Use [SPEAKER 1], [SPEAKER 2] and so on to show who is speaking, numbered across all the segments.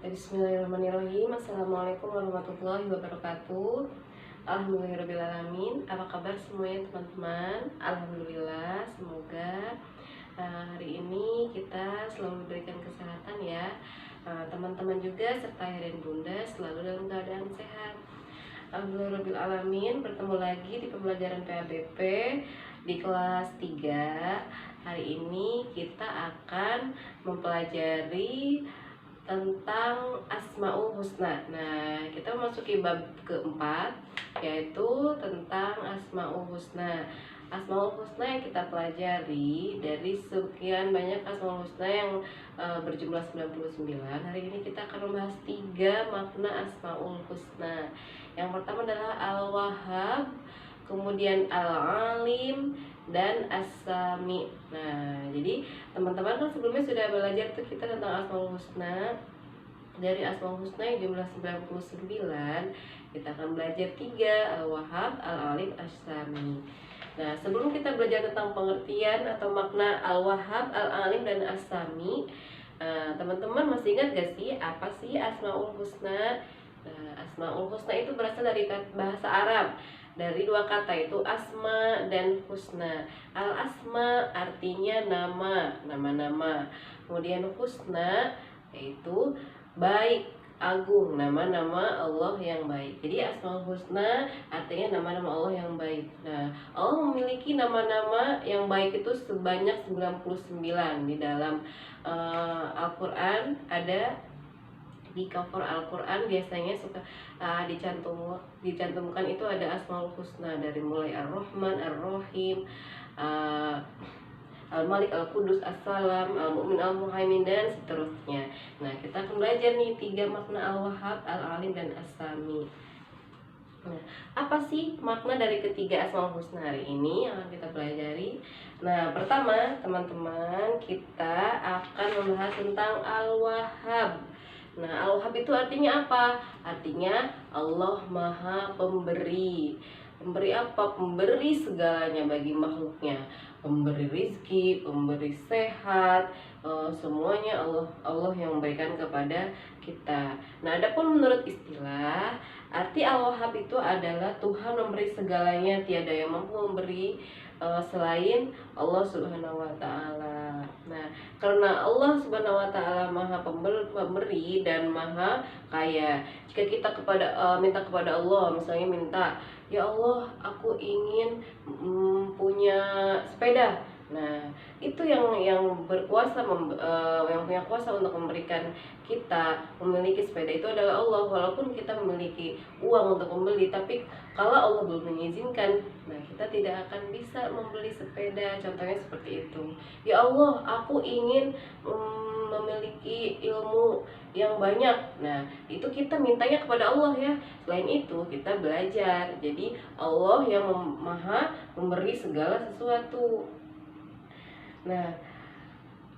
[SPEAKER 1] Bismillahirrahmanirrahim. Assalamualaikum warahmatullahi wabarakatuh. Alhamdulillahirrahmanirrahim. Apa kabar semuanya teman-teman? Alhamdulillah. Semoga hari ini kita selalu diberikan kesehatan ya. Teman-teman juga serta ayah dan bunda selalu dalam keadaan sehat. Alhamdulillahirrahmanirrahim. Bertemu lagi di pembelajaran PABP di kelas 3. Hari ini kita akan mempelajari tentang Asmaul Husna. Nah, kita memasuki bab keempat, yaitu tentang Asmaul Husna. Asmaul Husna yang kita pelajari dari sekian banyak Asmaul Husna yang berjumlah 99. Hari ini kita akan membahas 3 makna Asmaul Husna. Yang pertama adalah Al-Wahhab, kemudian Al-Alim, dan As-Sami. Nah, jadi teman-teman kan sebelumnya sudah belajar tuh kita tentang Asmaul Husna. Dari Asmaul Husna yang jumlah 99, kita akan belajar 3, Al-Wahhab, Al-Alim, As-Sami. Nah, sebelum kita belajar tentang pengertian atau makna Al-Wahhab, Al-Alim, dan As-Sami, teman-teman masih ingat gak sih apa sih Asmaul Husna? Nah, Asmaul Husna itu berasal dari bahasa Arab, dari 2 kata, itu asma dan husna. Al asma artinya nama, nama-nama. Kemudian husna yaitu baik, agung, nama-nama Allah yang baik. Jadi Asmaul Husna artinya nama-nama Allah yang baik. Nah, Allah memiliki nama-nama yang baik itu sebanyak 99. Di dalam Al-Qur'an ada, di cover Al-Quran biasanya suka dicantumkan itu ada Asmaul Husna, dari mulai Ar-Rahman, Ar-Rahim, Al-Malik, Al-Qudus, As-Salam, Al-Mu'min, Al-Muhaimin, dan seterusnya. Nah, kita akan belajar nih 3 makna Al-Wahhab, Al-Alim, dan As-Sami. Nah, apa sih makna dari ketiga Asmaul Husna hari ini yang akan kita pelajari? Nah, pertama teman-teman, kita akan membahas tentang Al-Wahhab. Nah, Al-Wahhab itu artinya apa? Artinya Allah Maha Pemberi. Pemberi apa? Pemberi segalanya bagi makhluknya. Pemberi rizki, pemberi sehat, semuanya Allah yang memberikan kepada kita. Nah, adapun menurut istilah, arti Al-Wahhab itu adalah Tuhan memberi segalanya, tiada yang mampu memberi selain Allah Subhanahu wa Ta'ala. Nah, karena Allah Subhanahu wa Ta'ala Maha Pemberi dan Maha Kaya, jika kita minta kepada Allah, misalnya minta, ya Allah, aku ingin punya sepeda. Nah, itu yang berkuasa, yang punya kuasa untuk memberikan kita memiliki sepeda itu adalah Allah. Walaupun kita memiliki uang untuk membeli, tapi kalau Allah belum mengizinkan, nah kita tidak akan bisa membeli sepeda. Contohnya seperti itu. Ya Allah, aku ingin memiliki ilmu yang banyak. Nah, itu kita mintanya kepada Allah ya. Selain itu, kita belajar. Jadi Allah yang Maha memberi segala sesuatu. Nah,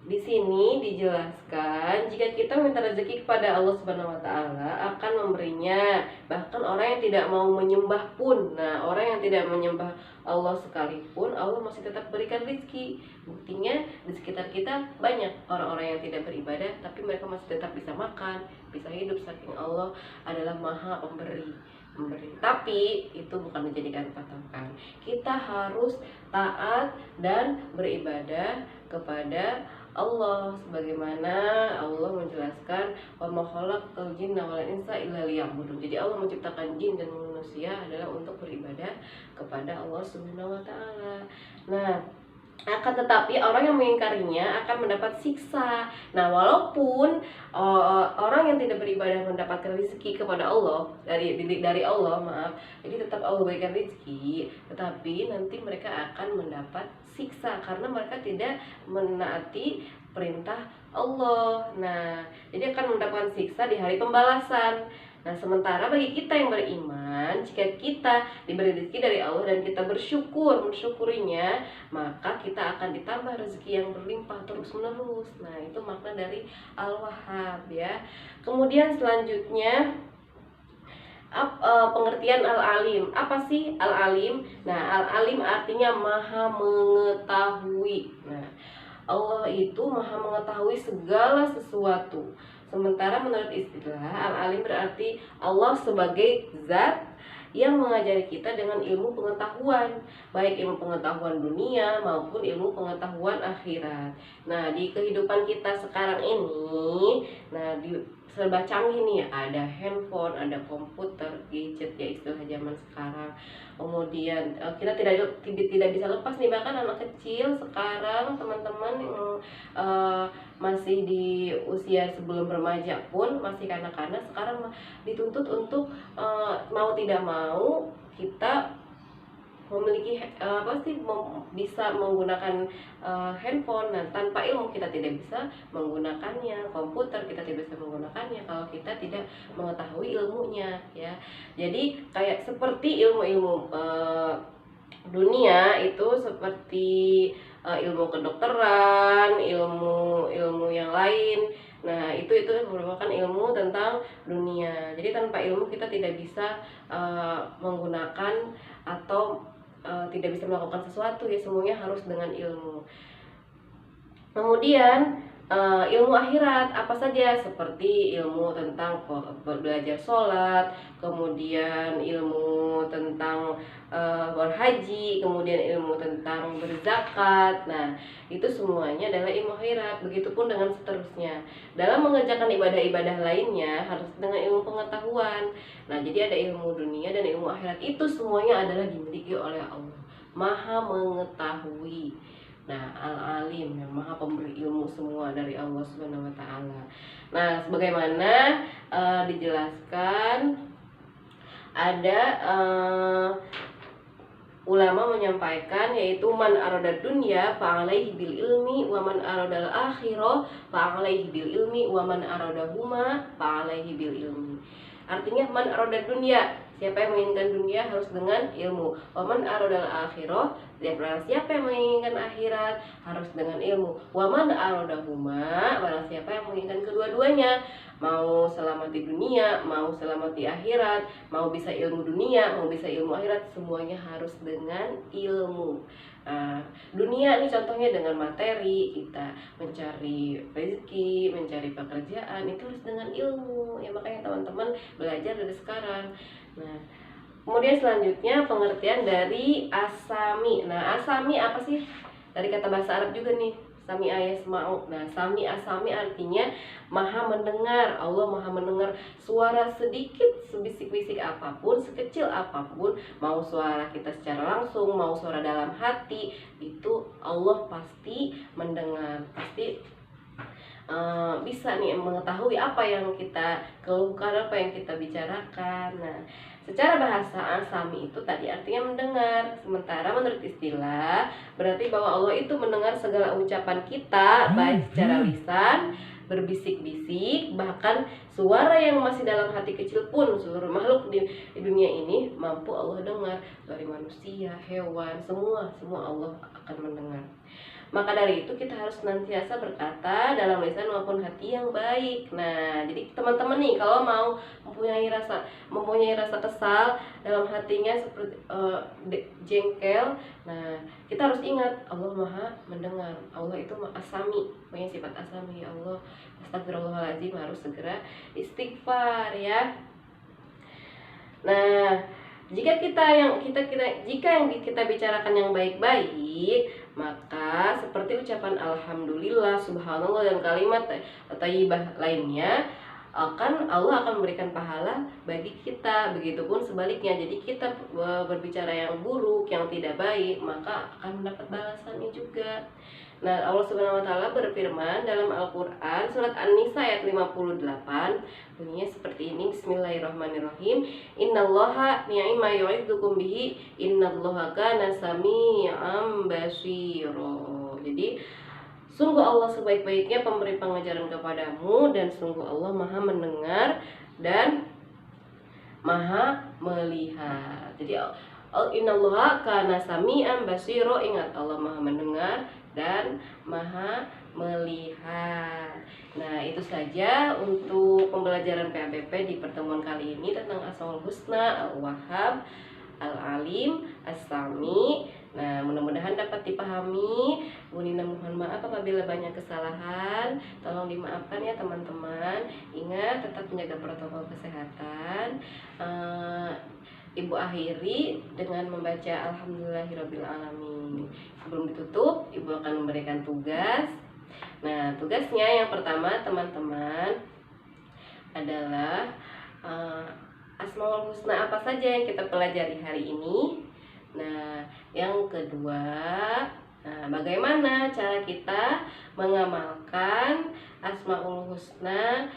[SPEAKER 1] di sini dijelaskan jika kita minta rezeki kepada Allah Subhanahu wa Ta'ala akan memberinya. Bahkan orang yang tidak mau menyembah pun, nah orang yang tidak menyembah Allah sekalipun, Allah masih tetap berikan rezeki. Buktinya di sekitar kita banyak orang-orang yang tidak beribadah, tapi mereka masih tetap bisa makan, bisa hidup, saking Allah adalah Maha Pemberi. Tapi itu bukan menjadikan patokan. Kita harus taat dan beribadah kepada Allah, sebagaimana Allah menjelaskan, wa ma khalaqal jinna wal insa illa liya'budun. Jadi Allah menciptakan jin dan manusia adalah untuk beribadah kepada Allah Subhanahu wa Ta'ala. Nah, akan tetapi orang yang mengingkarinya akan mendapat siksa. Nah, walaupun orang yang tidak beribadah mendapatkan rezeki kepada Allah dari Allah, maaf, jadi tetap Allah berikan rezeki, tetapi nanti mereka akan mendapat siksa karena mereka tidak menaati perintah Allah. Nah, jadi akan mendapatkan siksa di hari pembalasan. Nah, sementara bagi kita yang beriman, jika kita diberi rezeki dari Allah dan kita mensyukurinya, maka kita akan ditambah rezeki yang berlimpah terus menerus. Nah, itu makna dari Al-Wahhab ya. Kemudian selanjutnya pengertian Al-Alim. Apa sih Al-Alim? Nah, Al-Alim artinya Maha Mengetahui. Nah, Allah itu Maha Mengetahui segala sesuatu. Sementara menurut istilah Al-Alim berarti Allah sebagai zat yang mengajari kita dengan ilmu pengetahuan, baik ilmu pengetahuan dunia maupun ilmu pengetahuan akhirat. Nah, di kehidupan kita sekarang ini, nah di serba canggih nih, ada handphone, ada komputer, gadget ya istilah zaman sekarang. Kemudian kita tidak bisa lepas nih, bahkan anak kecil sekarang teman-teman yang masih di usia sebelum remaja pun masih kanak-kanak sekarang dituntut untuk mau tidak mau kita memiliki bisa menggunakan handphone. Nah, tanpa ilmu kita tidak bisa menggunakannya, komputer kita tidak bisa menggunakannya kalau kita tidak mengetahui ilmunya ya. Jadi kayak seperti ilmu-ilmu dunia itu seperti ilmu kedokteran, ilmu yang lain. Nah, itu merupakan ilmu tentang dunia. Jadi tanpa ilmu kita tidak bisa menggunakan atau tidak bisa melakukan sesuatu ya, semuanya harus dengan ilmu. Kemudian ilmu akhirat apa saja, seperti ilmu tentang belajar sholat, kemudian ilmu tentang berhaji, kemudian ilmu tentang berzakat. Nah, itu semuanya adalah ilmu akhirat. Begitupun dengan seterusnya. Dalam mengerjakan ibadah-ibadah lainnya harus dengan ilmu pengetahuan. Nah, jadi ada ilmu dunia dan ilmu akhirat. Itu semuanya adalah dimiliki oleh Allah, Maha mengetahui. Nah, Al-Alim yang Maha pemberi ilmu semua dari Allah Subhanahu wa taala. Nah, sebagaimana dijelaskan ada ulama menyampaikan, yaitu man aradad dunya fa alaihi bil ilmi wa man aradal akhirah fa alaihi bil ilmi wa man aradahuma fa alaihi bil ilmi. Artinya man aradad dunya, siapa yang menginginkan dunia harus dengan ilmu. Wa man aradal akhirah, siapa yang menginginkan akhirat harus dengan ilmu. Wa man aradahuma, barang siapa yang menginginkan kedua-duanya, mau selamat di dunia, mau selamat di akhirat, mau bisa ilmu dunia, mau bisa ilmu akhirat, semuanya harus dengan ilmu. Dunia ini contohnya dengan materi, kita mencari rezeki, mencari pekerjaan, itu harus dengan ilmu ya, makanya teman-teman belajar dari sekarang. Nah, kemudian selanjutnya pengertian dari asami. Nah, asami apa sih? Dari kata bahasa Arab juga nih, sami ayasma'u. Nah, sami asami artinya maha mendengar. Allah maha mendengar suara sedikit, sebisik-bisik apapun, sekecil apapun, mau suara kita secara langsung, mau suara dalam hati, itu Allah pasti mendengar, pasti bisa nih mengetahui apa yang kita keluhkan, apa yang kita bicarakan. Nah, secara bahasa asami itu tadi artinya mendengar. Sementara menurut istilah berarti bahwa Allah itu mendengar segala ucapan kita, baik secara lisan, berbisik-bisik, bahkan suara yang masih dalam hati kecil pun seluruh makhluk di dunia ini mampu Allah dengar, dari manusia, hewan, semua Allah akan mendengar. Maka dari itu kita harus senantiasa berkata dalam lisan maupun hati yang baik. Nah, jadi teman-teman nih kalau mau mempunyai rasa kesal dalam hatinya seperti jengkel, nah kita harus ingat Allah Maha mendengar. Allah itu asami, punya sifat asami. Allah, astagfirullahaladzim, harus segera istighfar ya. Nah, jika yang kita bicarakan yang baik-baik, maka seperti ucapan alhamdulillah, subhanallah, dan kalimat thayyibah lainnya, Allah akan memberikan pahala bagi kita. Begitupun sebaliknya, jadi kita berbicara yang buruk, yang tidak baik, maka akan mendapat balasannya juga. Nah, Allah Subhanahu wa taala berfirman dalam Al-Qur'an surat An-Nisa ayat 58, bunyinya seperti ini, bismillahirrahmanirrahim. Innallaha ni'ma yu'idzukum bihi, innallaha kana sami'an basira. Jadi sungguh Allah sebaik-baiknya pemberi pengajaran kepadamu, dan sungguh Allah Maha mendengar dan Maha melihat. Jadi innallaha kana sami'an basira, ingat Allah Maha mendengar dan Maha melihat. Nah, itu saja untuk pembelajaran PABP di pertemuan kali ini tentang Asmaul Husna, Al-Wahhab, Al-Alim, As-Sami. Nah, mudah-mudahan dapat dipahami. Bu Nina mohon maaf apabila banyak kesalahan. Tolong dimaafkan ya teman-teman. Ingat tetap menjaga protokol kesehatan. Ibu akhiri dengan membaca Alhamdulillahirobbilalamin. Sebelum ditutup, Ibu akan memberikan tugas. Nah, tugasnya yang pertama teman-teman adalah Asmaul Husna apa saja yang kita pelajari hari ini. Nah, yang kedua, bagaimana cara kita mengamalkan Asmaul Husna,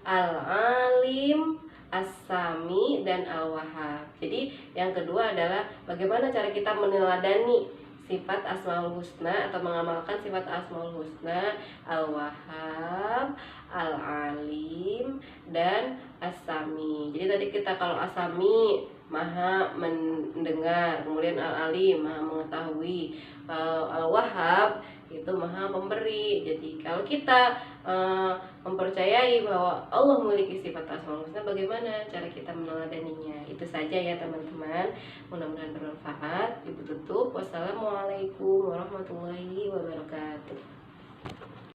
[SPEAKER 1] Al-Alim, As-Sami, dan Al-Wahhab. Jadi yang kedua adalah bagaimana cara kita meneladani sifat Asmaul Husna atau mengamalkan sifat Asmaul Husna, Al-Wahhab, Al-Alim, dan As-Sami. Jadi tadi kita kalau As-Sami maha mendengar, kemudian Al-Alim maha mengetahui, Al-Wahhab itu maha pemberi. Jadi kalau kita mempercayai bahwa Allah memiliki sifat Asmaul Husna, bagaimana cara kita meneladaninya? Itu saja ya teman-teman, mudah-mudahan bermanfaat. Ibu tutup. Wassalamualaikum warahmatullahi wabarakatuh.